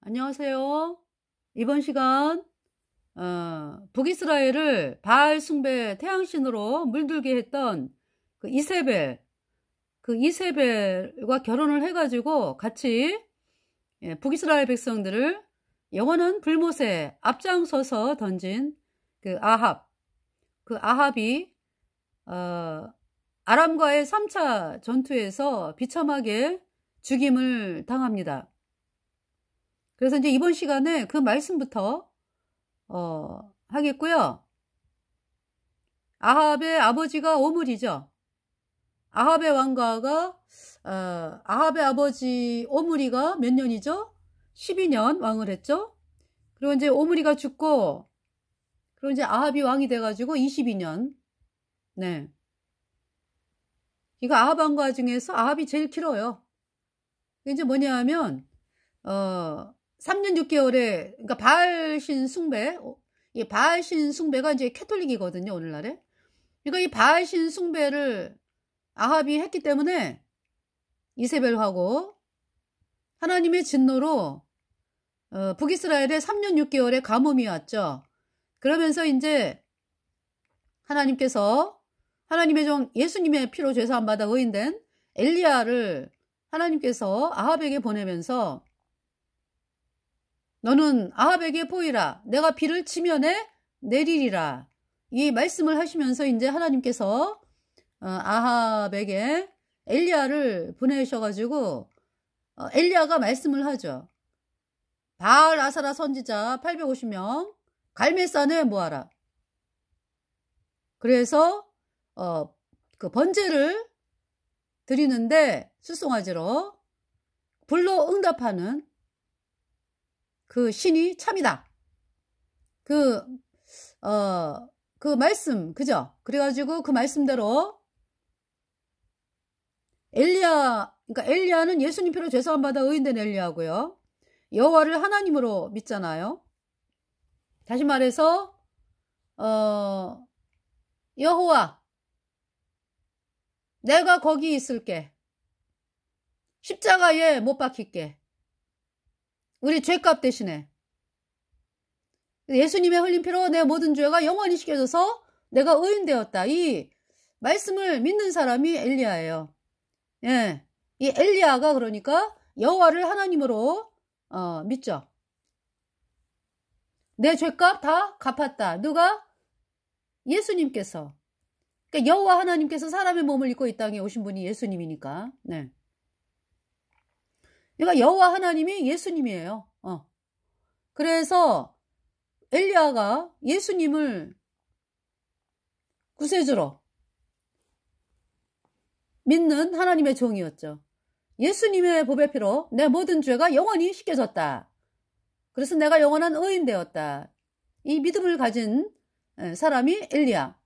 안녕하세요. 이번 시간 북이스라엘을 바알 숭배 태양신으로 물들게 했던 그 이세벨과 결혼을 해가지고 같이 북이스라엘 백성들을 영원한 불못에 앞장서서 던진 그 아합이 아람과의 3차 전투에서 비참하게 죽임을 당합니다. 그래서 이제 이번 시간에 그 말씀부터 하겠고요. 아합의 아버지가 오므리죠. 아합의 왕가가 아합의 아버지 오므리가 몇 년이죠? 12년 왕을 했죠. 그리고 이제 오므리가 죽고 그리고 이제 아합이 왕이 돼가지고 22년. 네. 이거 아합 왕가 중에서 아합이 제일 길어요. 이제 뭐냐 하면 3년 6개월에, 그러니까 바알신 숭배, 이 바알신 숭배가 이제 캐톨릭이거든요, 오늘날에. 그러니까 이 바알신 숭배를 아합이 했기 때문에 이세벨하고 하나님의 진노로 북이스라엘에 3년 6개월의 가뭄이 왔죠. 그러면서 이제 하나님께서 하나님의 종 예수님의 피로 죄사함 받아 의인된 엘리야를 하나님께서 아합에게 보내면서 너는 아합에게 보이라. 내가 비를 지면에 내리리라. 이 말씀을 하시면서 이제 하나님께서 아합에게 엘리야를 보내셔가지고 엘리야가 말씀을 하죠. 바알 아사라 선지자 850명 갈멜산에 모아라. 그래서 그 번제를 드리는데 수송아지로 불로 응답하는 그 신이 참이다. 그 말씀, 그죠? 그래가지고 그 말씀대로 그러니까 엘리야는 예수님 피로 죄사함 받아 의인된 엘리야고요. 여호와를 하나님으로 믿잖아요. 다시 말해서 여호와, 내가 거기 있을게. 십자가에 못 박힐게. 우리 죄값 대신에. 예수님의 흘린 피로 내 모든 죄가 영원히 씻겨져서 내가 의인 되었다. 이 말씀을 믿는 사람이 엘리야예요. 예. 이 엘리야가 그러니까 여호와를 하나님으로 믿죠. 내 죄값 다 갚았다. 누가? 예수님께서. 그러니까 여호와 하나님께서 사람의 몸을 입고 이 땅에 오신 분이 예수님이니까. 네. 그러니까 여호와 하나님이 예수님이에요. 그래서 엘리야가 예수님을 구세주로 믿는 하나님의 종이었죠. 예수님의 보배 피로 내 모든 죄가 영원히 씻겨졌다. 그래서 내가 영원한 의인 되었다. 이 믿음을 가진 사람이 엘리야.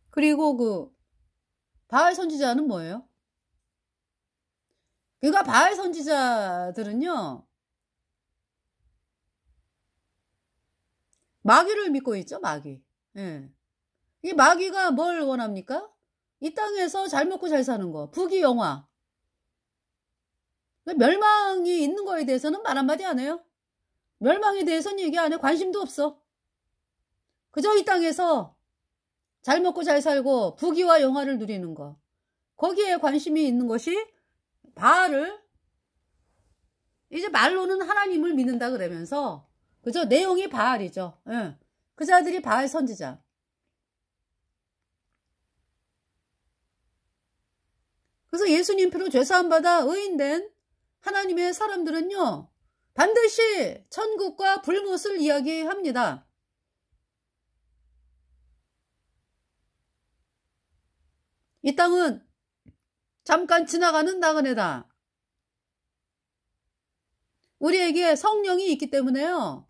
그리고 그 바알 선지자는 뭐예요? 그러니까 바알 선지자들은요, 마귀를 믿고 있죠, 마귀. 예. 이 마귀가 뭘 원합니까? 이 땅에서 잘 먹고 잘 사는 거, 부귀영화. 멸망이 있는 거에 대해서는 말 한마디 안 해요. 멸망에 대해서는 얘기 안 해. 관심도 없어. 그저 이 땅에서 잘 먹고 잘 살고 부귀와 영화를 누리는 거. 거기에 관심이 있는 것이 바알을 이제 말로는 하나님을 믿는다 그러면서 그저 내용이 바알이죠. 예. 그 자들이 바알 선지자. 그래서 예수님 피로 죄사함 받아 의인된 하나님의 사람들은요. 반드시 천국과 불못을 이야기합니다. 이 땅은 잠깐 지나가는 나그네다. 우리에게 성령이 있기 때문에요.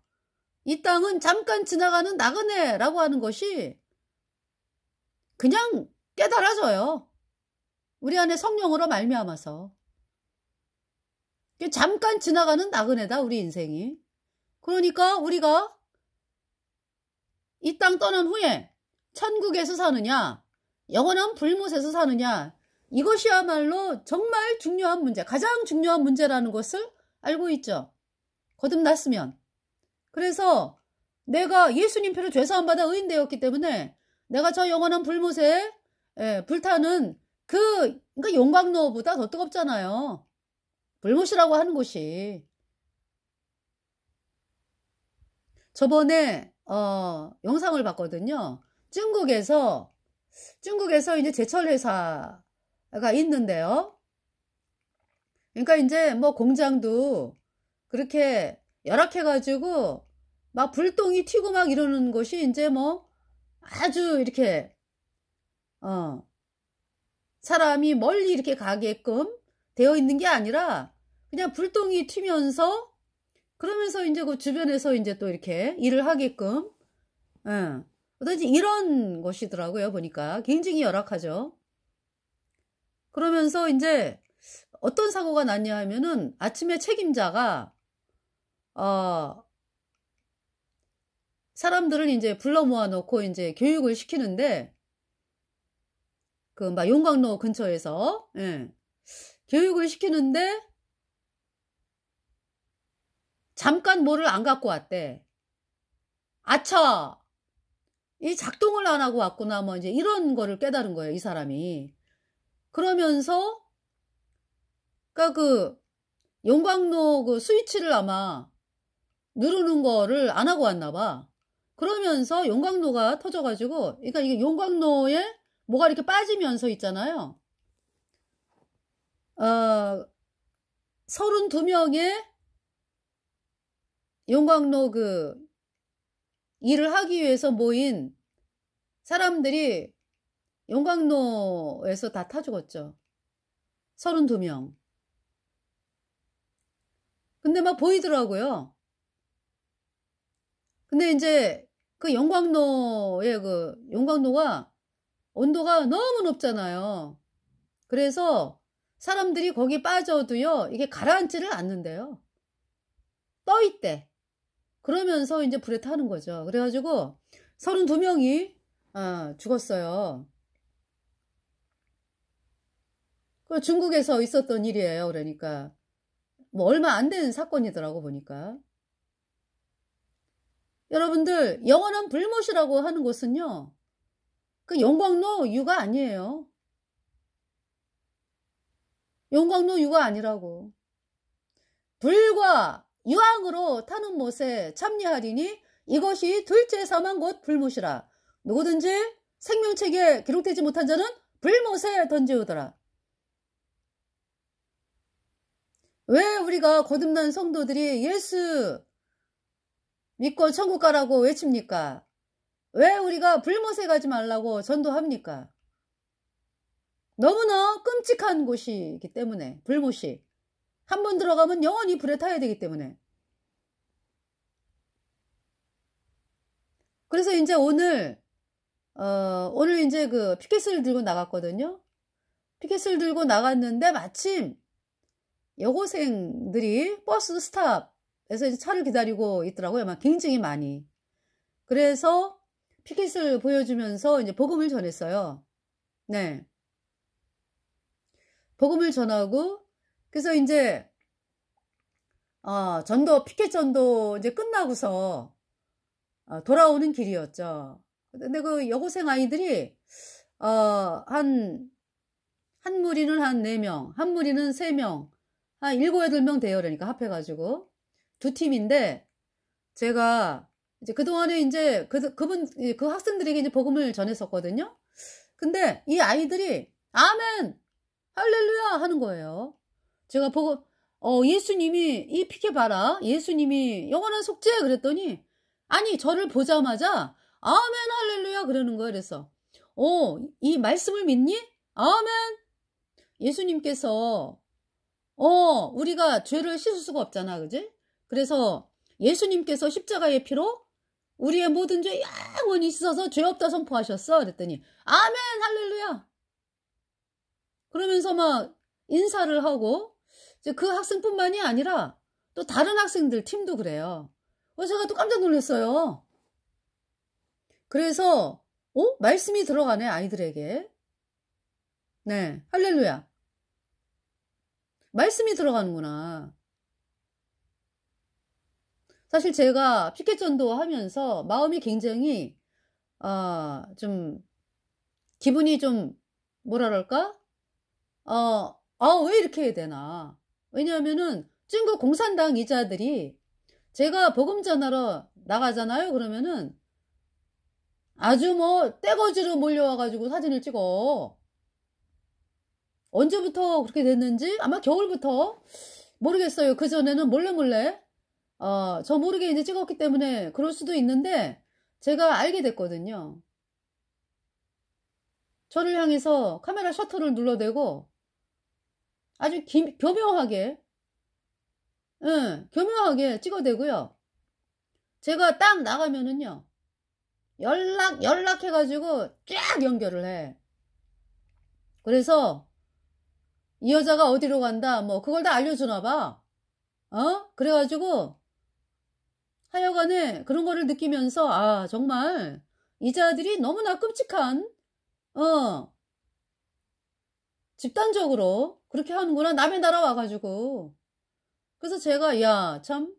이 땅은 잠깐 지나가는 나그네라고 하는 것이 그냥 깨달아져요. 우리 안에 성령으로 말미암아서. 잠깐 지나가는 나그네다, 우리 인생이. 그러니까 우리가 이 땅 떠난 후에 천국에서 사느냐, 영원한 불못에서 사느냐, 이것이야말로 정말 중요한 문제, 가장 중요한 문제라는 것을 알고 있죠. 거듭났으면. 그래서 내가 예수님 피로 죄사함받아 의인되었기 때문에 내가 저 영원한 불못에 불타는 그러니까 용광로보다 더 뜨겁잖아요. 불못이라고 하는 곳이. 저번에 영상을 봤거든요. 중국에서 이제 제철 회사가 있는데요. 그러니까 이제 뭐 공장도 그렇게 열악해가지고 막 불똥이 튀고 막 이러는 곳이 이제 뭐 아주 이렇게 사람이 멀리 이렇게 가게끔 되어 있는 게 아니라 그냥 불똥이 튀면서 그러면서 이제 그 주변에서 이제 또 이렇게 일을 하게끔 어떤지 이런 것이더라고요. 보니까 굉장히 열악하죠. 그러면서 이제 어떤 사고가 났냐 하면은 아침에 책임자가 사람들을 이제 불러 모아놓고 이제 교육을 시키는데 그 막 용광로 근처에서 교육을 시키는데 잠깐 뭐를 안 갖고 왔대. 아차! 이 작동을 안 하고 왔구나. 뭐 이제 이런 거를 깨달은 거예요. 이 사람이. 그러면서 그러니까 그 용광로 그 스위치를 아마 누르는 거를 안 하고 왔나 봐. 그러면서 용광로가 터져가지고 그러니까 이게 용광로에 뭐가 이렇게 빠지면서 있잖아요. 32명의 용광로 그 일을 하기 위해서 모인 사람들이 용광로에서 다 타 죽었죠. 32명. 근데 막 보이더라고요. 근데 이제 그 용광로가 온도가 너무 높잖아요. 그래서 사람들이 거기 빠져도요, 이게 가라앉지를 않는데요. 떠 있대. 그러면서 이제 불에 타는 거죠. 그래가지고 32명이 죽었어요. 그 중국에서 있었던 일이에요. 그러니까 뭐 얼마 안 된 사건이더라고 보니까. 여러분들 영원한 불못이라고 하는 곳은요. 그 용광로 유가 아니에요. 용광로 유가 아니라고. 불과 유황으로 타는 못에 참여하리니 이것이 둘째 사망 곧 불못이라. 누구든지 생명책에 기록되지 못한 자는 불못에 던지우더라. 왜 우리가 거듭난 성도들이 예수 믿고 천국 가라고 외칩니까? 왜 우리가 불못에 가지 말라고 전도합니까? 너무나 끔찍한 곳이기 때문에 불못이 한 번 들어가면 영원히 불에 타야 되기 때문에. 그래서 이제 오늘 이제 그 피켓을 들고 나갔거든요. 피켓을 들고 나갔는데 마침 여고생들이 버스 스탑에서 이제 차를 기다리고 있더라고요. 막 굉장히 많이. 그래서 피켓을 보여주면서 이제 복음을 전했어요. 네. 복음을 전하고, 그래서 이제, 피켓 전도 이제 끝나고서, 돌아오는 길이었죠. 근데 그 여고생 아이들이, 한 무리는 한 4명, 한 무리는 3명, 한 7, 8명 돼요. 그러니까 합해가지고. 2팀인데, 제가, 이제 그동안에 이제 그 학생들에게 이제 복음을 전했었거든요. 근데 이 아이들이, 아멘! 할렐루야! 하는 거예요. 제가 보고, 예수님이, 이 피켓 봐라. 예수님이 영원한 속죄! 그랬더니, 아니, 저를 보자마자, 아멘! 할렐루야! 그러는 거예요. 그래서, 이 말씀을 믿니? 아멘! 예수님께서, 우리가 죄를 씻을 수가 없잖아. 그지? 그래서 예수님께서 십자가의 피로 우리의 모든 죄 영원히 씻어서 죄 없다 선포하셨어. 그랬더니, 아멘! 할렐루야! 그러면서 막 인사를 하고, 이제 그 학생뿐만이 아니라 또 다른 학생들 팀도 그래요. 제가 또 깜짝 놀랐어요. 그래서, 말씀이 들어가네, 아이들에게. 네. 할렐루야. 말씀이 들어가는구나. 사실 제가 피켓전도 하면서 마음이 굉장히 좀 기분이 좀 뭐라 그럴까? 왜 이렇게 해야 되나? 왜냐하면은 중국 공산당 이자들이 제가 복음 전하러 나가잖아요. 그러면은 아주 뭐 떼거지로 몰려와가지고 사진을 찍어. 언제부터 그렇게 됐는지 아마 겨울부터 모르겠어요. 그 전에는 몰래 저 모르게 이제 찍었기 때문에 그럴 수도 있는데 제가 알게 됐거든요. 저를 향해서 카메라 셔터를 눌러대고 아주 교묘하게 교묘하게 찍어대고요. 제가 딱 나가면은요 연락해가지고 쫙 연결을 해. 그래서 이 여자가 어디로 간다 뭐 그걸 다 알려주나 봐. 그래가지고 하여간에 그런 거를 느끼면서 정말 이자들이 너무나 끔찍한 집단적으로 그렇게 하는구나. 남의 나라 와가지고. 그래서 제가 야 참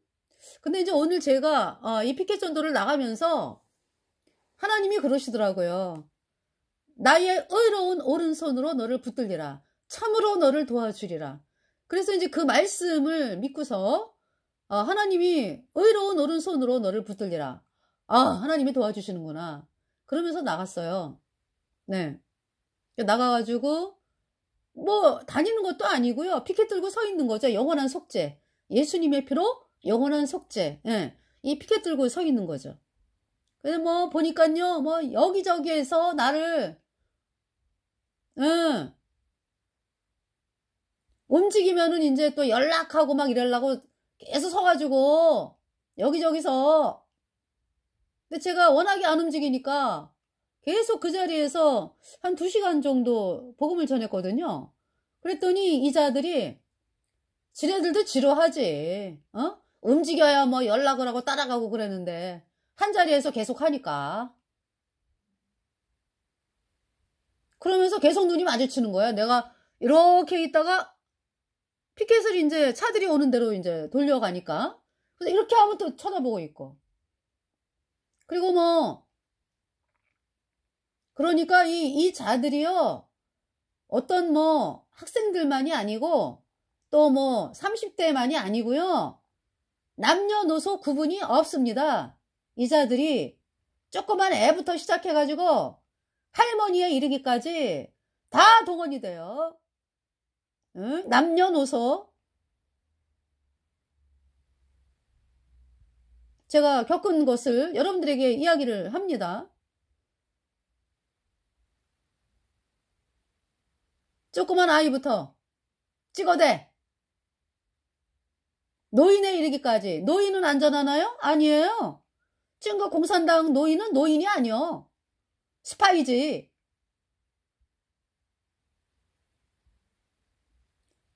근데 이제 오늘 제가 이 피켓 전도를 나가면서 하나님이 그러시더라고요. 나의 의로운 오른손으로 너를 붙들리라. 참으로 너를 도와주리라. 그래서 이제 그 말씀을 믿고서 하나님이 의로운 오른손으로 너를 붙들리라. 하나님이 도와주시는구나. 그러면서 나갔어요. 네. 나가가지고 뭐 다니는 것도 아니고요. 피켓 들고 서 있는 거죠. 영원한 속죄. 예수님의 피로 영원한 속죄. 예. 이 피켓 들고 서 있는 거죠. 근데 뭐 보니까요. 뭐 여기저기에서 나를 움직이면은 이제 또 연락하고 막 이러려고 계속 서가지고 여기저기서 근데 제가 워낙에 안 움직이니까 계속 그 자리에서 한 2시간 정도 복음을 전했거든요. 그랬더니 이자들이 지네들도 지루하지. 움직여야 뭐 연락을 하고 따라가고 그랬는데 한 자리에서 계속 하니까 그러면서 계속 눈이 마주치는 거야. 내가 이렇게 있다가 피켓을 이제 차들이 오는 대로 이제 돌려가니까 그래서 이렇게 하면 또 쳐다보고 있고 그리고 뭐 그러니까 이 자들이요 어떤 뭐 학생들만이 아니고 또 뭐 30대만이 아니고요 남녀노소 구분이 없습니다. 이 자들이 조그만 애부터 시작해가지고 할머니에 이르기까지 다 동원이 돼요. 남녀노소 제가 겪은 것을 여러분들에게 이야기를 합니다. 조그만 아이부터 찍어대 노인에 이르기까지. 노인은 안전하나요? 아니에요. 중국 공산당 노인은 노인이 아니요. 스파이지.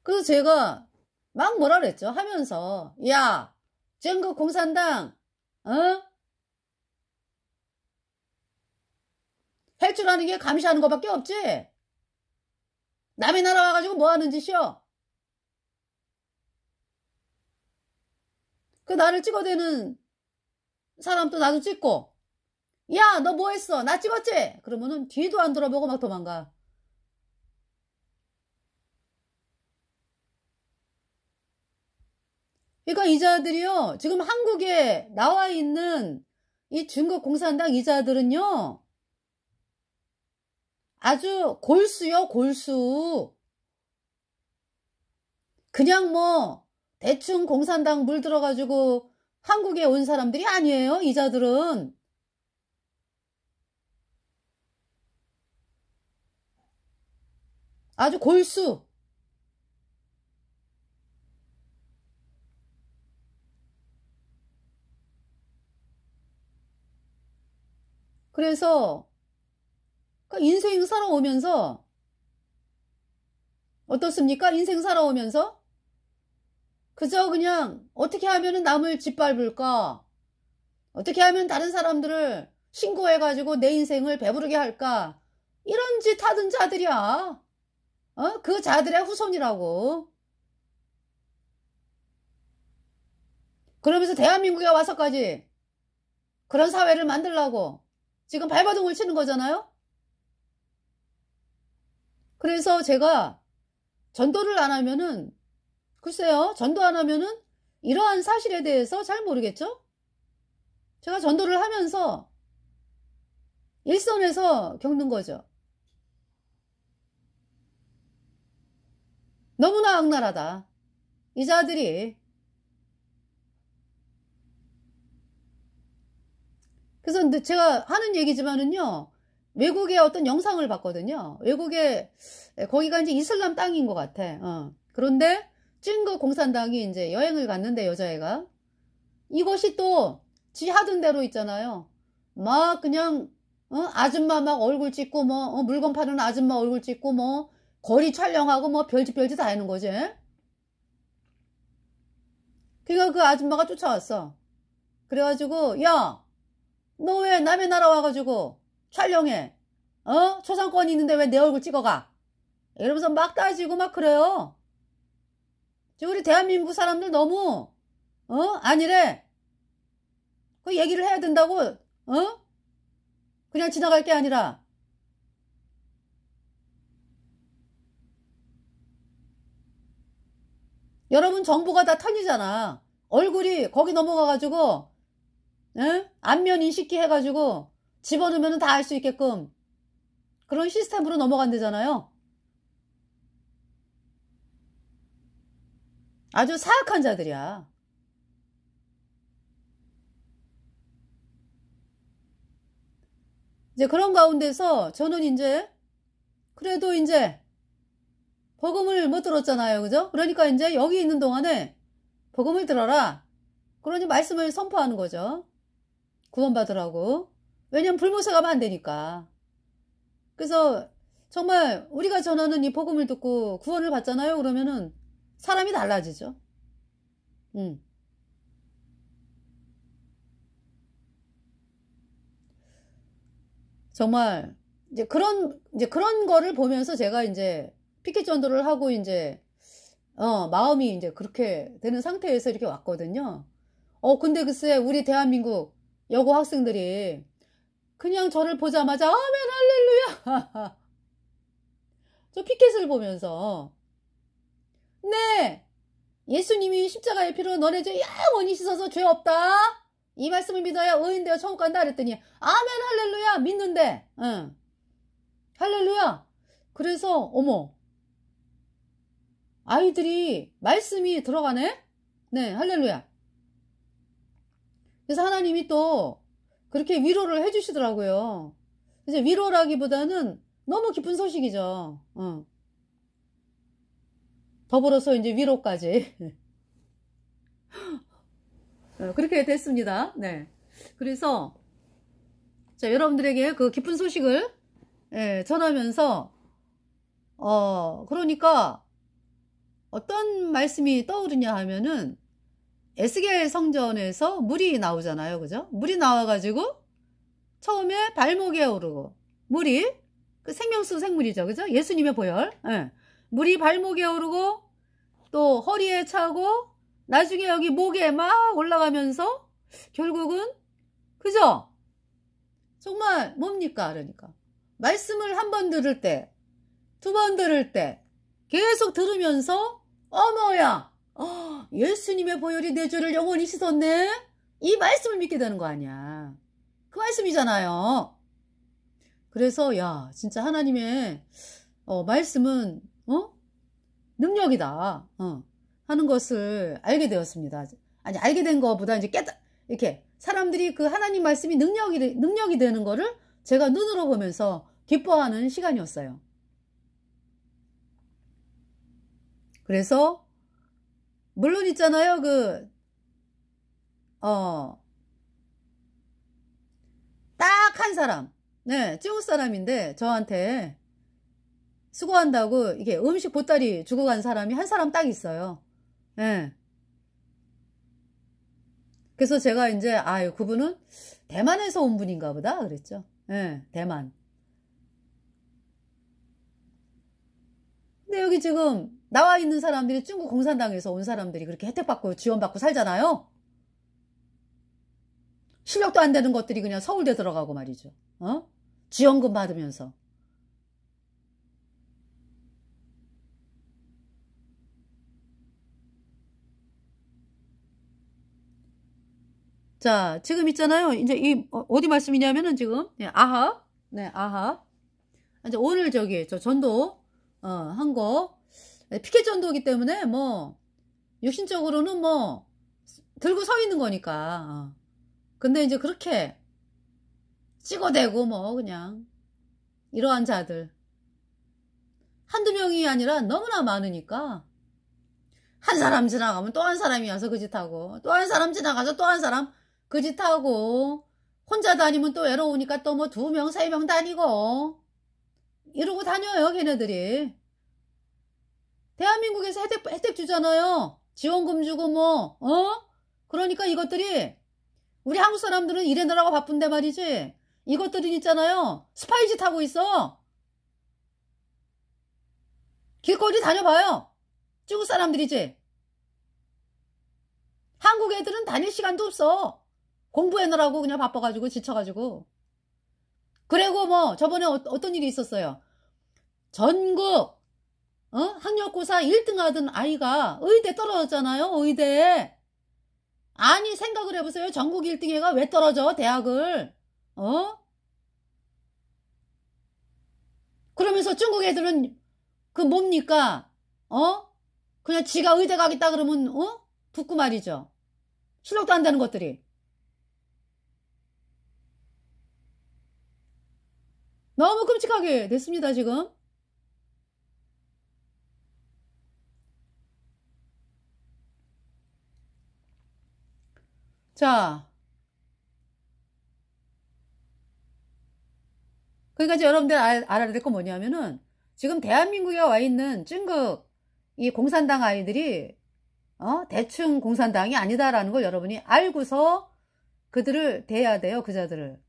그래서 제가 막 뭐라 그랬죠. 하면서 야 중국 공산당 할 줄 아는 게 감시하는 것밖에 없지. 남의 나라 와가지고 뭐 하는 짓이요. 그 나를 찍어대는 사람도 나도 찍고 야 너 뭐 했어 나 찍었지 그러면은 뒤도 안 돌아보고 막 도망가. 그러니까 이자들이요 지금 한국에 나와 있는 이 중국 공산당 이자들은요 아주 골수요 골수. 그냥 뭐 대충 공산당 물들어가지고 한국에 온 사람들이 아니에요. 이자들은 아주 골수. 그래서 인생 살아오면서 어떻습니까? 인생 살아오면서 그저 그냥 어떻게 하면 남을 짓밟을까? 어떻게 하면 다른 사람들을 신고해가지고 내 인생을 배부르게 할까? 이런 짓 하던 자들이야. 그 자들의 후손이라고. 그러면서 대한민국에 와서까지 그런 사회를 만들라고 지금 발버둥을 치는 거잖아요. 그래서 제가 전도를 안 하면은, 글쎄요, 전도 안 하면은 이러한 사실에 대해서 잘 모르겠죠? 제가 전도를 하면서 일선에서 겪는 거죠. 너무나 악랄하다. 이 자들이. 그래서 제가 하는 얘기지만은요, 외국의 어떤 영상을 봤거든요. 외국에, 거기가 이제 이슬람 땅인 것 같아. 그런데 찐거 공산당이 이제 여행을 갔는데, 여자애가. 이것이 또 지 하던 대로 있잖아요. 막 그냥, 아줌마 막 얼굴 찍고 뭐, 물건 파는 아줌마 얼굴 찍고 뭐, 거리 촬영하고 뭐 별짓 다 하는 거지. 그러니까 그 아줌마가 쫓아왔어. 그래가지고, 야, 너 왜 남의 나라 와가지고 촬영해? 초상권이 있는데 왜 내 얼굴 찍어가? 이러면서 막 따지고 막 그래요. 지금 우리 대한민국 사람들 너무 아니래. 그 얘기를 해야 된다고. 그냥 지나갈 게 아니라. 여러분 정보가 다 턴이잖아. 얼굴이 거기 넘어가가지고 안면 인식기 해가지고 집어넣으면 다 알 수 있게끔 그런 시스템으로 넘어간대잖아요. 아주 사악한 자들이야. 이제 그런 가운데서 저는 이제 그래도 이제 복음을 못 들었잖아요. 그죠? 그러니까 이제 여기 있는 동안에 복음을 들어라. 그러니 말씀을 선포하는 거죠. 구원받으라고. 왜냐면 불못에 가면 안 되니까. 그래서 정말 우리가 전하는 이 복음을 듣고 구원을 받잖아요. 그러면은 사람이 달라지죠. 정말 이제 그런 거를 보면서 제가 이제 피켓 전도를 하고 이제 마음이 이제 그렇게 되는 상태에서 이렇게 왔거든요. 근데 글쎄 우리 대한민국 여고 학생들이 그냥 저를 보자마자 아멘 할렐루야. 저 피켓을 보면서 네 예수님이 십자가의 피로 너네 죄 영원히 씻어서 죄 없다. 이 말씀을 믿어야 의인되어 천국 간다 그랬더니 아멘 할렐루야 믿는데 응. 할렐루야. 그래서 어머 아이들이 말씀이 들어가네. 네 할렐루야. 그래서 하나님이 또 그렇게 위로를 해주시더라고요. 이제 위로라기보다는 너무 기쁜 소식이죠. 더불어서 이제 위로까지. 그렇게 됐습니다. 네. 그래서, 자, 여러분들에게 그 기쁜 소식을, 전하면서, 그러니까, 어떤 말씀이 떠오르냐 하면은, 에스겔 성전에서 물이 나오잖아요. 그죠? 물이 나와가지고, 처음에 발목에 오르고, 물이, 그 생명수 생물이죠. 그죠? 예수님의 보혈. 물이 발목에 오르고, 또 허리에 차고, 나중에 여기 목에 막 올라가면서, 결국은, 그죠? 정말 뭡니까? 그러니까. 말씀을 한 번 들을 때, 두 번 들을 때, 계속 들으면서, 어머야, 예수님의 보혈이 내 죄를 영원히 씻었네? 이 말씀을 믿게 되는 거 아니야. 그 말씀이잖아요. 그래서, 야, 진짜 하나님의, 말씀은, 능력이다. 하는 것을 알게 되었습니다. 아니, 알게 된 것보다 이제 이렇게, 사람들이 그 하나님 말씀이 능력이 되는 거를 제가 눈으로 보면서 기뻐하는 시간이었어요. 그래서, 물론 있잖아요, 딱 한 사람. 네, 찌우 사람인데, 저한테 수고한다고, 이게 음식 보따리 주고 간 사람이 한 사람 딱 있어요. 네. 그래서 제가 이제, 그분은 대만에서 온 분인가 보다, 그랬죠. 네, 대만. 근데 여기 지금 나와 있는 사람들이 중국 공산당에서 온 사람들이 그렇게 혜택받고 지원받고 살잖아요. 실력도 안 되는 것들이 그냥 서울대 들어가고 말이죠. 지원금 받으면서. 자, 지금 있잖아요. 이제 어디 말씀이냐면은 지금, 아합. 네, 아합. 이제 오늘 저 전도, 한 거. 피켓 전도기 때문에 육신적으로는 들고 서 있는 거니까. 근데 이제 그렇게 찍어대고 그냥. 이러한 자들. 한두 명이 아니라 너무나 많으니까. 한 사람 지나가면 또 한 사람이 와서 그 짓 하고, 또 한 사람 지나가서 또 한 사람 그 짓 하고, 혼자 다니면 또 외로우니까 또 2명, 3명 다니고, 이러고 다녀요, 걔네들이. 대한민국에서 혜택 주잖아요. 지원금 주고 그러니까 이것들이, 우리 한국 사람들은 일해내라고 바쁜데 말이지, 이것들이 있잖아요. 스파이 짓 하고 있어. 길거리 다녀봐요. 중국 사람들이지. 한국 애들은 다닐 시간도 없어. 공부해놓으라고 그냥 바빠가지고 지쳐가지고. 그리고 저번에 어떤 일이 있었어요. 전국 학력고사 1등 하던 아이가 의대 떨어졌잖아요. 의대. 아니 생각을 해보세요. 전국 1등 애가 왜 떨어져 대학을. 그러면서 중국 애들은 그 뭡니까? 그냥 지가 의대 가겠다 그러면 붙고 말이죠. 실력도 안 되는 것들이. 너무 끔찍하게 됐습니다, 지금. 자. 그러니까 이제 여러분들 알아야 될 건 뭐냐면은, 지금 대한민국에 와 있는 중국 이 공산당 아이들이, 대충 공산당이 아니다라는 걸 여러분이 알고서 그들을 대해야 돼요, 그자들을.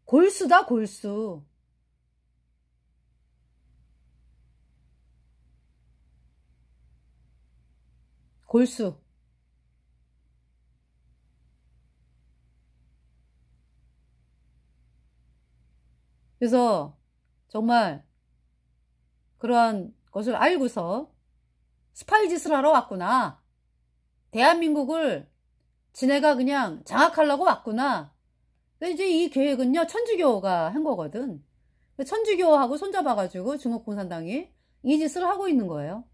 골수다, 골수. 골수. 그래서 정말 그러한 것을 알고서 스파이 짓을 하러 왔구나. 대한민국을 지네가 그냥 장악하려고 왔구나. 근데 이제 이 계획은요, 천주교가 한 거거든. 천주교하고 손잡아가지고 중국 공산당이 이 짓을 하고 있는 거예요.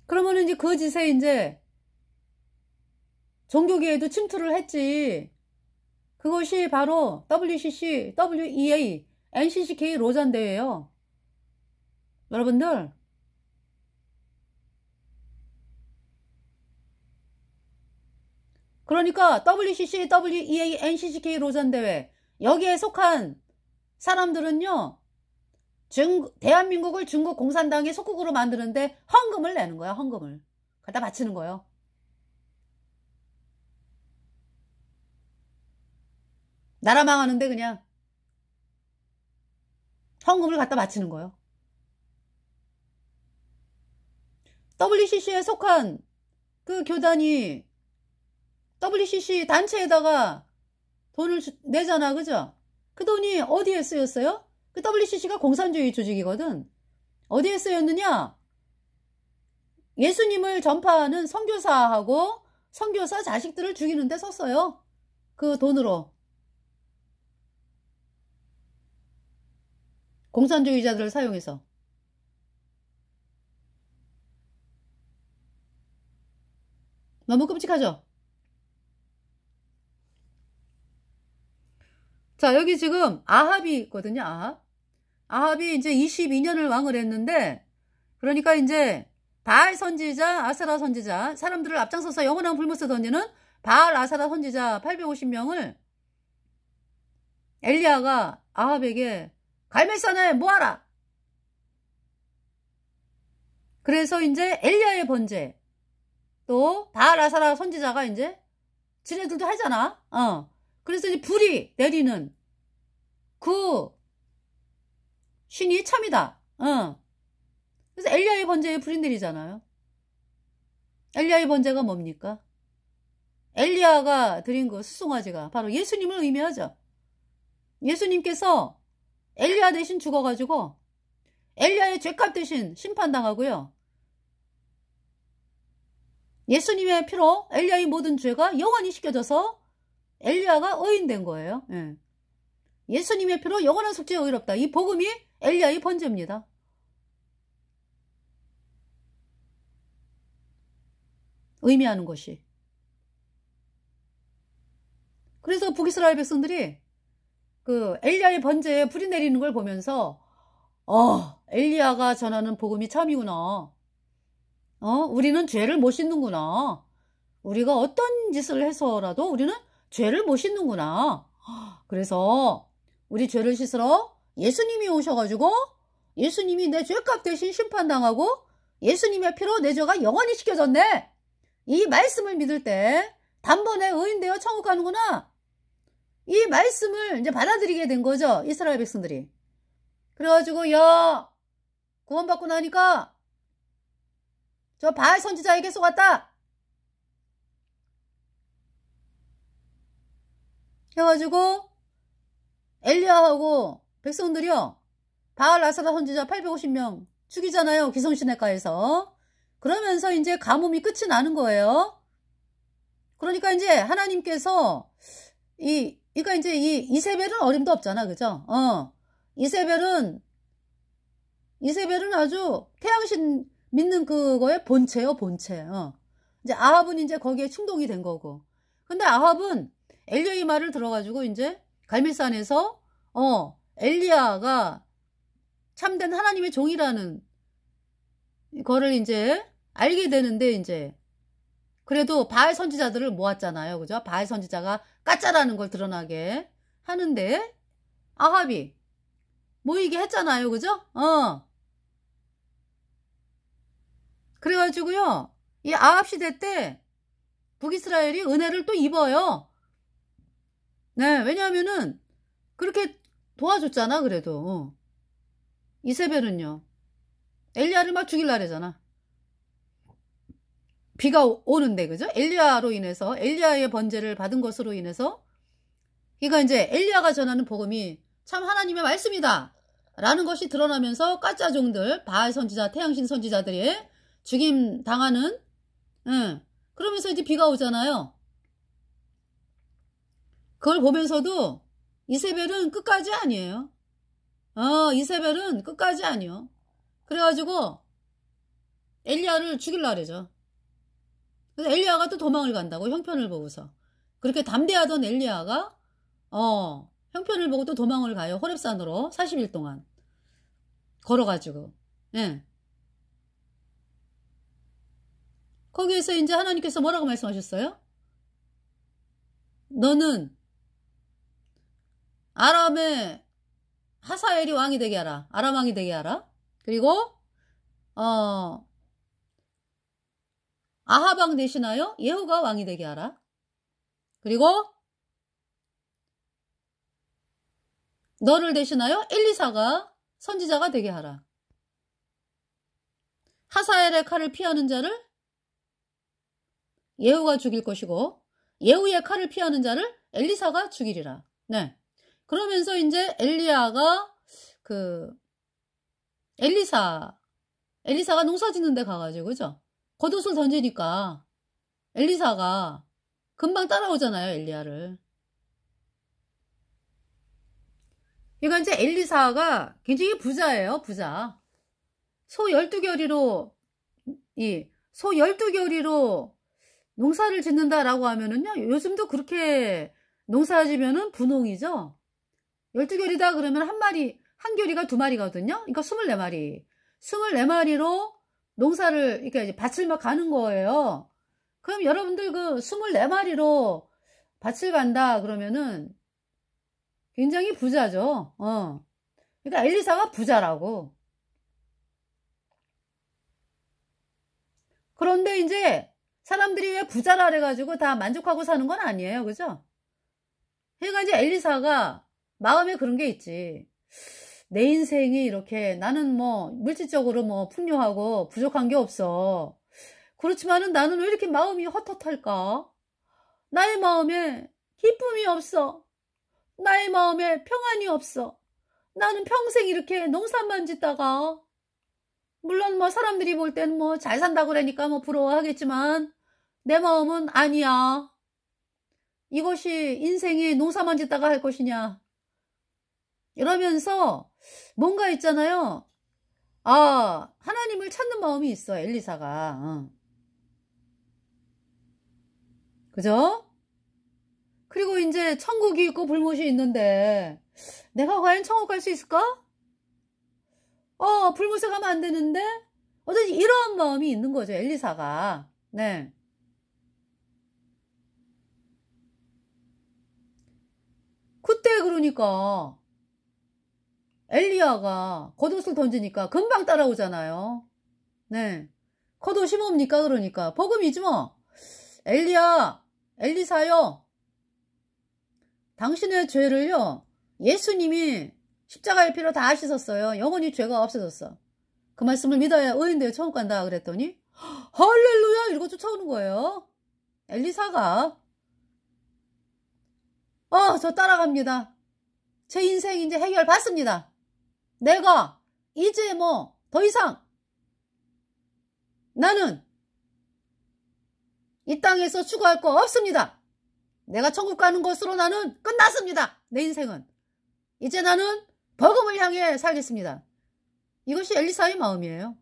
그러면 이제 그 짓에 이제 종교계에도 침투를 했지. 그것이 바로 WCC, WEA, NCCK 로잔 대회예요. 여러분들. 그러니까 WCC, WEA, NCCK 로잔 대회 여기에 속한 사람들은요. 대한민국을 중국 공산당의 속국으로 만드는데 헌금을 내는 거야. 헌금을. 갖다 바치는 거예요. 나라 망하는데 그냥 헌금을 갖다 바치는 거예요. WCC에 속한 그 교단이 WCC 단체에다가 돈을 내잖아, 그죠? 그 돈이 어디에 쓰였어요? 그 WCC가 공산주의 조직이거든. 어디에 쓰였느냐? 예수님을 전파하는 선교사하고 선교사 자식들을 죽이는 데 썼어요. 그 돈으로. 공산주의자들을 사용해서. 너무 끔찍하죠? 자, 여기 지금 아합이 있거든요. 아합이 이제 22년을 왕을 했는데, 그러니까 이제 바알 선지자, 아사라 선지자, 사람들을 앞장서서 영원한 불못에 던지는 바알, 아사라 선지자 850명을 엘리야가 아합에게 갈멜산에 모아라. 그래서 이제 엘리야의 번제, 또 바알, 아사라 선지자가 이제 지네들도 하잖아. 그래서 이제 불이 내리는 그 신이 참이다. 그래서 엘리야의 번제에 불이 내리잖아요. 엘리야의 번제가 뭡니까? 엘리야가 드린 그 수송아지가 바로 예수님을 의미하죠. 예수님께서 엘리야 대신 죽어가지고 엘리야의 죄값 대신 심판당하고요. 예수님의 피로 엘리야의 모든 죄가 영원히 씻겨져서 엘리야가 의인된 거예요. 예. 예수님의 피로 영원한 속죄에 의롭다. 이 복음이 엘리야의 번제입니다. 의미하는 것이. 그래서 북이스라엘 백성들이 그 엘리야의 번제에 불이 내리는 걸 보면서 엘리야가 전하는 복음이 참이구나. 우리는 죄를 못 씻는구나. 우리가 어떤 짓을 해서라도 우리는 죄를 못 씻는구나. 그래서 우리 죄를 씻으러 예수님이 오셔가지고 예수님이 내 죄값 대신 심판당하고 예수님의 피로 내 죄가 영원히 씻겨졌네. 이 말씀을 믿을 때 단번에 의인되어 천국 가는구나. 이 말씀을 이제 받아들이게 된 거죠. 이스라엘 백성들이. 그래가지고 야 구원받고 나니까 저 바알 선지자에게 쏘았다. 해가지고 엘리야하고 백성들이요. 바알 아사라 선지자 850명 죽이잖아요. 기성시내가에서. 그러면서 이제 가뭄이 끝이 나는 거예요. 그러니까 이제 하나님께서 그러니까 이제 이세벨은 어림도 없잖아. 그죠? 이세벨은 아주 태양신 믿는 그거의 본체요, 본체. 이제 아합은 이제 거기에 충동이 된 거고. 근데 아합은 엘리야의 말을 들어가지고 이제 갈멜산에서 엘리야가 참된 하나님의 종이라는 거를 이제 알게 되는데 이제 그래도 바알 선지자들을 모았잖아요. 그죠? 바알 선지자가 가짜라는 걸 드러나게 하는데 아합이 모이게 했잖아요. 그죠? 그래가지고요. 이 아합 시대 때 북이스라엘이 은혜를 또 입어요. 네, 왜냐하면은 그렇게 도와줬잖아. 그래도 이세벨은요. 엘리야를 막 죽일라 그러잖아. 비가 오는데 그죠? 엘리야로 인해서 엘리야의 번제를 받은 것으로 인해서 그러니까 이제 엘리야가 전하는 복음이 참 하나님의 말씀이다 라는 것이 드러나면서 가짜 종들 바알 선지자 태양신 선지자들이 죽임 당하는 그러면서 이제 비가 오잖아요. 그걸 보면서도 이세벨은 끝까지 아니에요. 이세벨은 끝까지 아니요. 그래가지고 엘리야를 죽일라 그러죠. 그래서 엘리야가 또 도망을 간다고 형편을 보고서. 그렇게 담대하던 엘리야가 형편을 보고 또 도망을 가요. 호렙산으로 40일 동안 걸어가지고. 예. 거기에서 이제 하나님께서 뭐라고 말씀하셨어요? 너는 아람의 하사엘이 왕이 되게 하라. 아람 왕이 되게 하라. 그리고 아합 왕 대신하여 예후가 왕이 되게 하라. 그리고 너를 대신하여 엘리사가 선지자가 되게 하라. 하사엘의 칼을 피하는 자를 예후가 죽일 것이고 예후의 칼을 피하는 자를 엘리사가 죽이리라. 네. 그러면서 이제 엘리야가 엘리사가 농사 짓는 데 가가지고 그죠? 겉옷을 던지니까 엘리사가 금방 따라오잖아요. 엘리야를. 그러니까 이제 엘리사가 굉장히 부자예요. 부자. 소 12겨리로 농사를 짓는다라고 하면은요. 요즘도 그렇게 농사 지면은 분홍이죠. 12겨리다 그러면 한 겨리가 2마리거든요. 그러니까 24마리. 24마리로 농사를, 그러니까 이제 밭을 막 가는 거예요. 그럼 여러분들 그 24마리로 밭을 간다 그러면은 굉장히 부자죠. 그러니까 엘리사가 부자라고. 그런데 이제 사람들이 왜 부자라 그래가지고 다 만족하고 사는 건 아니에요. 그죠? 그러니까 이제 엘리사가 마음에 그런 게 있지. 내 인생이 이렇게 나는 뭐 물질적으로 뭐 풍요하고 부족한 게 없어. 그렇지만은 나는 왜 이렇게 마음이 헛헛할까? 나의 마음에 기쁨이 없어. 나의 마음에 평안이 없어. 나는 평생 이렇게 농사만 짓다가, 물론 뭐 사람들이 볼 때는 뭐 잘 산다고 그러니까 뭐 부러워하겠지만 내 마음은 아니야. 이것이 인생이 농사만 짓다가 할 것이냐. 이러면서 뭔가 있잖아요. 아, 하나님을 찾는 마음이 있어, 엘리사가. 그죠? 그리고 이제 천국이 있고 불못이 있는데 내가 과연 천국 갈 수 있을까? 불못에 가면 안 되는데? 어쩐지 이런 마음이 있는 거죠, 엘리사가. 네. 그때 그러니까 엘리야가 겉옷을 던지니까 금방 따라오잖아요. 네. 겉옷이 뭡니까? 그러니까 복음이지 뭐. 엘리야, 엘리사요, 당신의 죄를요 예수님이 십자가의 피로 다 씻었어요. 영원히 죄가 없어졌어. 그 말씀을 믿어야 의인되어 천국 간다 그랬더니 할렐루야 이러고 쫓아오는 거예요. 엘리사가. 저 따라갑니다. 제 인생 이제 해결 받습니다. 내가 이제 뭐 더 이상 나는 이 땅에서 추구할 거 없습니다. 내가 천국 가는 것으로 나는 끝났습니다. 내 인생은. 이제 나는 복음을 향해 살겠습니다. 이것이 엘리사의 마음이에요.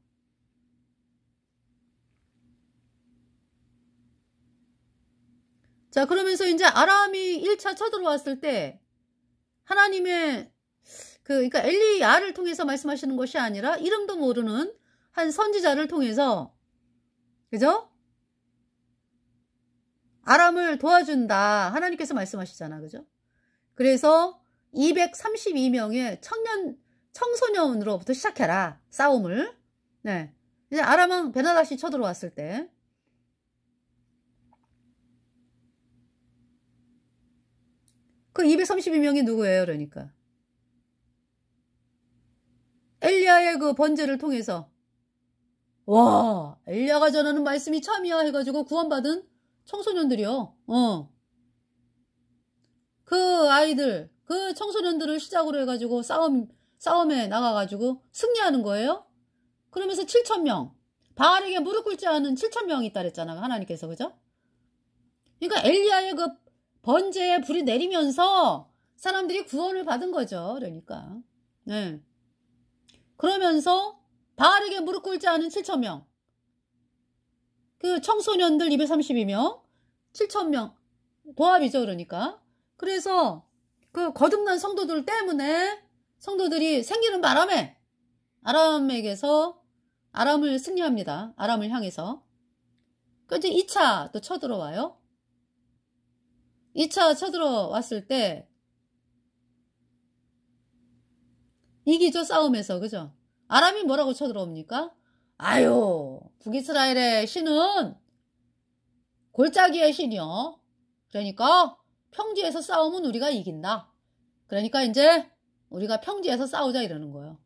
자, 그러면서 이제 아람이 1차 쳐들어왔을 때 하나님의 그러니까 엘리야를 통해서 말씀하시는 것이 아니라 이름도 모르는 한 선지자를 통해서, 그죠? 아람을 도와준다. 하나님께서 말씀하시잖아. 그죠? 그래서 232명의 청소년으로부터 시작해라. 싸움을. 네. 이제 아람은 베나다시 쳐들어왔을 때. 그 232명이 누구예요? 그러니까. 엘리야의 그 번제를 통해서, 와, 엘리야가 전하는 말씀이 참이야 해가지고 구원받은 청소년들이요. 그 아이들, 그 청소년들을 시작으로 해가지고 싸움에 나가가지고 승리하는 거예요. 그러면서 7,000명, 바알에게 무릎 꿇지 않은 7,000명이 있다 그랬잖아, 하나님께서. 그죠? 그러니까 엘리야의 그 번제에 불이 내리면서 사람들이 구원을 받은 거죠. 그러니까. 네. 그러면서 바알에게 무릎 꿇지 않은 7,000명, 그 청소년들 232명, 7,000명 도합이죠. 그러니까. 그래서 그 거듭난 성도들 때문에 성도들이 생기는 바람에 아람에게서 아람을 승리합니다. 아람을 향해서. 그 이제 2차 또 쳐들어와요. 2차 쳐들어왔을 때 이기죠, 싸움에서. 그죠? 아람이 뭐라고 쳐들어옵니까? 아유, 북이스라엘의 신은 골짜기의 신이요. 그러니까 평지에서 싸우면 우리가 이긴다. 그러니까 이제 우리가 평지에서 싸우자 이러는 거예요.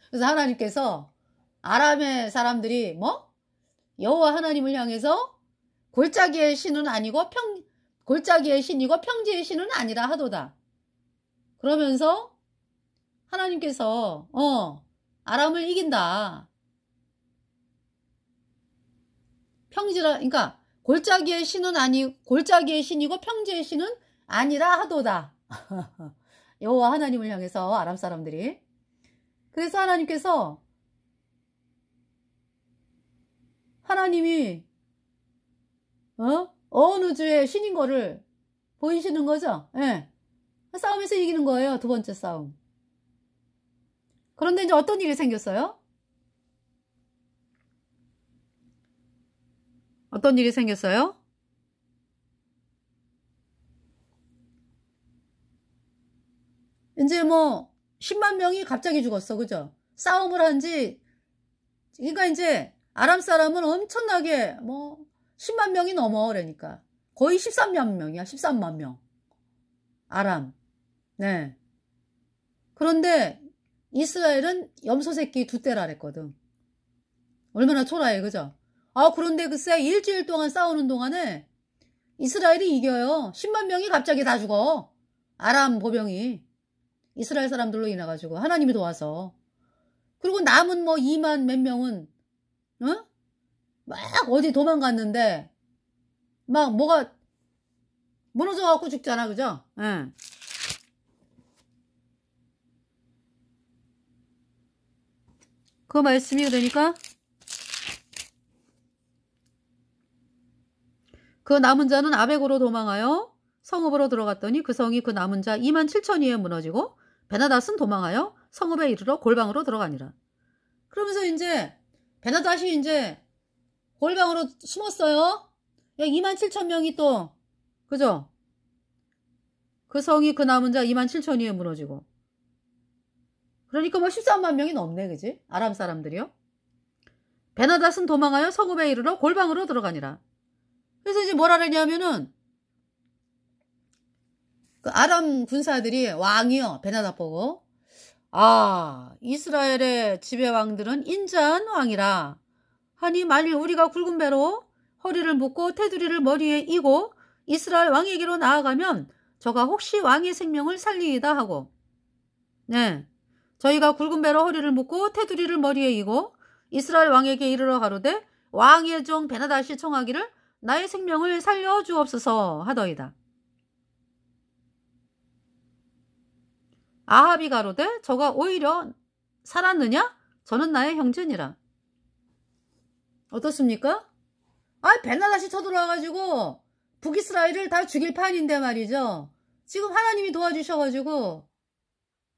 그래서 하나님께서 아람의 사람들이 뭐? 여호와 하나님을 향해서 골짜기의 신은 아니고 골짜기의 신이고 평지의 신은 아니라 하도다. 그러면서 하나님께서 아람을 이긴다. 그러니까 골짜기의 신이고 평지의 신은 아니라 하도다. 여호와 하나님을 향해서 아람 사람들이. 그래서 하나님께서 하나님이 어느 주의 신인 거를 보이시는 거죠. 예. 싸움에서 이기는 거예요. 두 번째 싸움. 그런데 이제 어떤 일이 생겼어요? 어떤 일이 생겼어요? 이제 뭐 10만 명이 갑자기 죽었어. 그죠? 싸움을 그러니까 이제 아람 사람은 엄청나게 뭐 10만 명이 넘어. 그러니까 거의 13만 명이야. 13만 명. 아람. 네. 그런데 이스라엘은 염소 새끼 2떼라 그랬거든. 얼마나 초라해, 그죠? 그런데 글쎄 일주일 동안 싸우는 동안에 이스라엘이 이겨요. 10만 명이 갑자기 다 죽어. 아람 보병이. 이스라엘 사람들로 인해가지고 하나님이 도와서. 그리고 남은 뭐 2만 몇 명은 막 어디 도망갔는데 막 뭐가 무너져갖고 죽잖아, 그죠? 예. 그 말씀이 그러니까 그 남은 자는 아벡으로 도망하여 성읍으로 들어갔더니 그 성이 그 남은 자 2만 7천이에 무너지고 베나닷은 도망하여 성읍에 이르러 골방으로 들어가니라. 그러면서 이제 베나닷이 이제 골방으로 숨었어요. 2만 7천 명이 또, 그죠? 그 성이 그 남은 자 2만 7천이에 무너지고. 그러니까 뭐 13만 명이 넘네, 그지? 아람 사람들이요. 베나닷은 도망하여 성읍에 이르러 골방으로 들어가니라. 그래서 이제 뭐라 그러냐면은 그 아람 군사들이 왕이요, 베나닷 보고 이스라엘의 지배왕들은 인자한 왕이라 하니 만일 우리가 굵은 배로 허리를 묶고 테두리를 머리에 이고 이스라엘 왕에게로 나아가면 저가 혹시 왕의 생명을 살리이다 하고, 네, 저희가 굵은 배로 허리를 묶고 테두리를 머리에 이고 이스라엘 왕에게 이르러 가로되 왕의 종 베나닷이 청하기를 나의 생명을 살려주옵소서 하더이다. 아합이 가로되 저가 오히려 살았느냐? 저는 나의 형제니라. 어떻습니까? 베나닷이 쳐들어와가지고 북이스라엘을 다 죽일 판인데 말이죠. 지금 하나님이 도와주셔가지고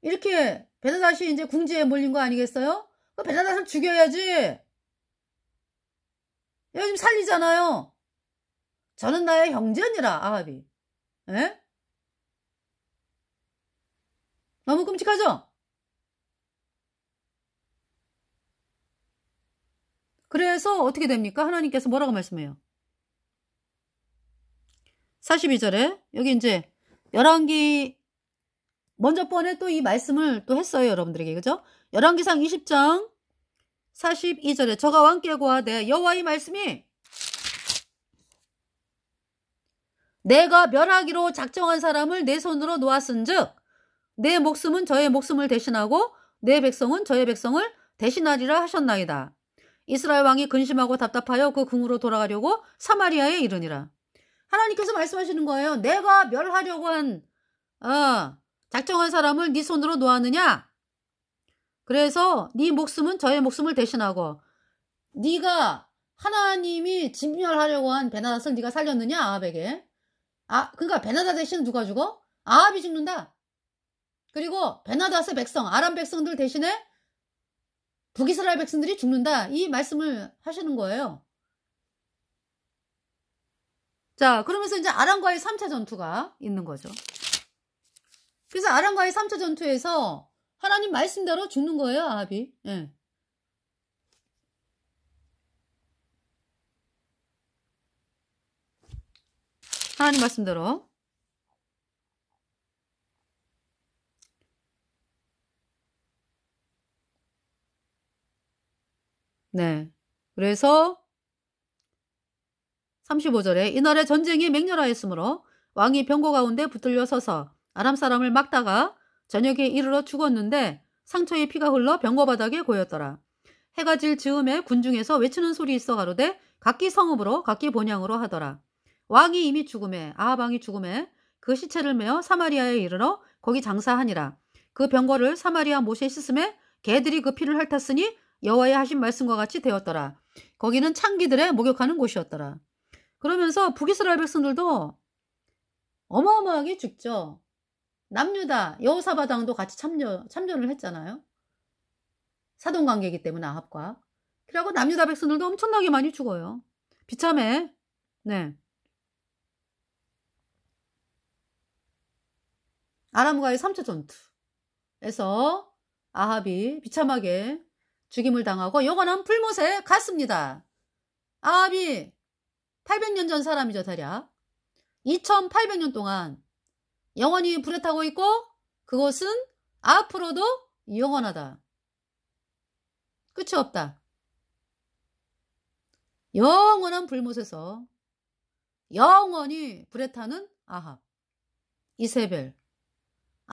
이렇게 베나닷이 이제 궁지에 몰린 거 아니겠어요? 그 베나닷을 죽여야지. 요즘 살리잖아요. 저는 나의 형제니라, 아합이. 에? 너무 끔찍하죠? 그래서 어떻게 됩니까? 하나님께서 뭐라고 말씀해요? 42절에 여기 이제 열왕기 먼저 번에 또 이 말씀을 또 했어요, 여러분들에게. 그죠? 열왕기상 20장 42절에 저가 왕께 고하되 여호와의 말씀이 내가 멸하기로 작정한 사람을 내 손으로 놓았은즉 내 목숨은 저의 목숨을 대신하고 내 백성은 저의 백성을 대신하리라 하셨나이다. 이스라엘 왕이 근심하고 답답하여 그 궁으로 돌아가려고 사마리아에 이르니라. 하나님께서 말씀하시는 거예요. 내가 멸하려고 한 작정한 사람을 네 손으로 놓았느냐? 그래서 네 목숨은 저의 목숨을 대신하고 네가 하나님이 진멸하려고 한 베나닷을 네가 살렸느냐? 아합에게. 그러니까 베나닷 대신 누가 죽어? 아합이 죽는다. 그리고 베나닷의 백성, 아람 백성들 대신에 북이스라엘 백성들이 죽는다. 이 말씀을 하시는 거예요. 자, 그러면서 이제 아람과의 3차 전투가 있는 거죠. 그래서 아람과의 3차 전투에서 하나님 말씀대로 죽는 거예요, 아합이. 예. 하나님 말씀대로. 네. 그래서 35절에 이날에 전쟁이 맹렬하였으므로 왕이 병거 가운데 붙들려 서서 아람 사람을 막다가 저녁에 이르러 죽었는데 상처에 피가 흘러 병거 바닥에 고였더라. 해가 질 즈음에 군중에서 외치는 소리 있어 가로되 각기 성읍으로 각기 본향으로 하더라. 왕이 이미 죽음에 아합 왕이 죽음에 그 시체를 메어 사마리아에 이르러 거기 장사하니라. 그 병거를 사마리아 못에 씻음에 개들이 그 피를 핥았으니 여호와의 하신 말씀과 같이 되었더라. 거기는 창기들의 목욕하는 곳이었더라. 그러면서 북이스라엘 백성들도 어마어마하게 죽죠. 남유다 여호사밧 왕도 같이 참전을 했잖아요. 사돈관계이기 때문에 아합과. 그리고 남유다 백성들도 엄청나게 많이 죽어요. 비참해. 네. 아람과의 3차 전투에서 아합이 비참하게 죽임을 당하고 영원한 불못에 갔습니다. 아합이 800년 전 사람이죠, 대략. 2800년 동안 영원히 불에 타고 있고 그것은 앞으로도 영원하다. 끝이 없다. 영원한 불못에서 영원히 불에 타는 아합, 이세벨.